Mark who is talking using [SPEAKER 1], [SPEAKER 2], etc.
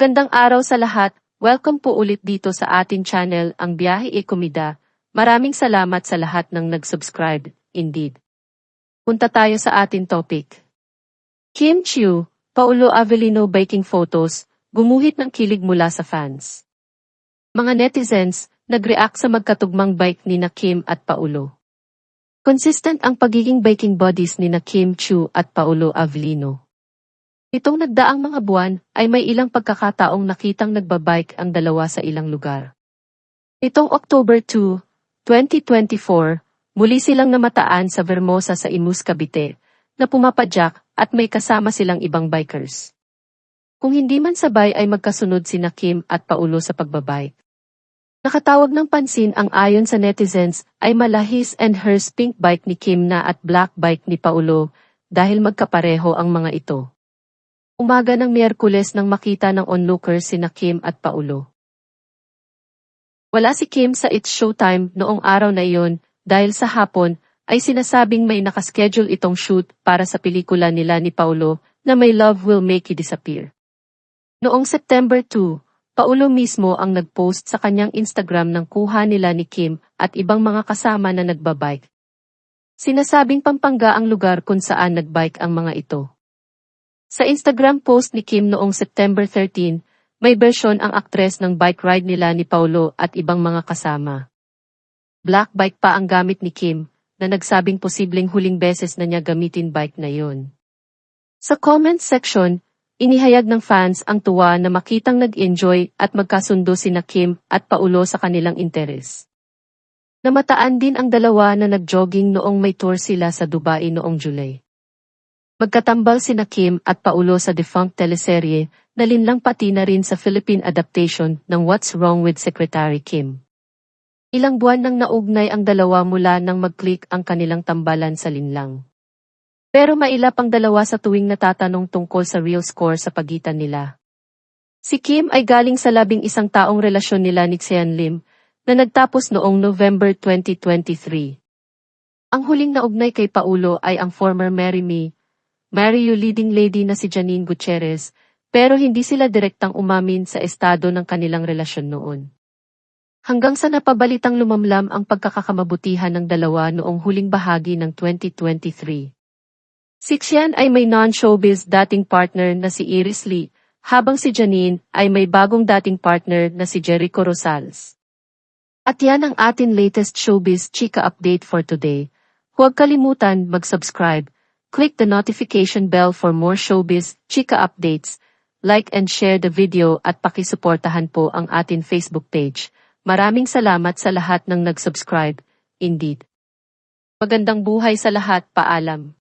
[SPEAKER 1] Gandang araw sa lahat, welcome po ulit dito sa atin channel ang Biyahe e Komida. Maraming salamat sa lahat ng nag-subscribe, indeed. Punta tayo sa atin topic. Kim Chiu, Paulo Avellino baking photos, gumuhit ng kilig mula sa fans. Mga netizens, nag-react sa magkatugmang bike ni na Kim at Paulo. Consistent ang pagiging baking buddies ni na Kim Chiu at Paulo Avellino. Itong nagdaang mga buwan ay may ilang pagkakataong nakitang nagbabike ang dalawa sa ilang lugar. Itong October 2, 2024, muli silang namataan sa Vermosa sa Imus, Cavite, na pumapadyak at may kasama silang ibang bikers. Kung hindi man sabay ay magkasunod sina Kim at Paulo sa pagbabike. Nakatawag ng pansin ang ayon sa netizens ay mala his and hers pink bike ni Kim na at black bike ni Paulo dahil magkapareho ang mga ito. Umaga ng Miyerkules nang makita ng onlookers sina Kim at Paulo. Wala si Kim sa It's Showtime noong araw na iyon dahil sa hapon ay sinasabing may nakaschedule itong shoot para sa pelikula nila ni Paulo na My Love Will Make You Disappear. Noong September 2, Paulo mismo ang nag-post sa kanyang Instagram ng kuha nila ni Kim at ibang mga kasama na nagbabike. Sinasabing Pampanga ang lugar kung saan nagbike ang mga ito. Sa Instagram post ni Kim noong September 13, may bersyon ang aktres ng bike ride nila ni Paulo at ibang mga kasama. Black bike pa ang gamit ni Kim, na nagsabing posibleng huling beses na niya gamitin bike na yon. Sa comment section, inihayag ng fans ang tuwa na makitang nag-enjoy at magkasundo sina Kim at Paulo sa kanilang interes. Namataan din ang dalawa na nag-jogging noong may tour sila sa Dubai noong July. Magkatambal sina Kim at Paulo sa defunct teleserye na linlang pati na rin sa Philippine adaptation ng What's Wrong with Secretary Kim. Ilang buwan nang naugnay ang dalawa mula nang mag-click ang kanilang tambalan sa linlang. Pero mailap ang dalawa sa tuwing natatanong tungkol sa real score sa pagitan nila. Si Kim ay galing sa 11 taong relasyon nila ni Sean Lim na nagtapos noong November 2023. Ang huling naugnay kay Paulo ay ang former Marry You leading lady na si Janine Gutierrez, pero hindi sila direktang umamin sa estado ng kanilang relasyon noon. Hanggang sa napabalitang lumamlam ang pagkakakamabutihan ng dalawa noong huling bahagi ng 2023. Si Xian ay may non-showbiz dating partner na si Iris Lee, habang si Janine ay may bagong dating partner na si Jericho Rosales. At yan ang atin latest showbiz chika update for today. Huwag kalimutan mag-subscribe. Click the notification bell for more showbiz, chika updates, like and share the video at pakisuportahan po ang atin Facebook page. Maraming salamat sa lahat ng nag-subscribe, indeed. Magandang buhay sa lahat, paalam.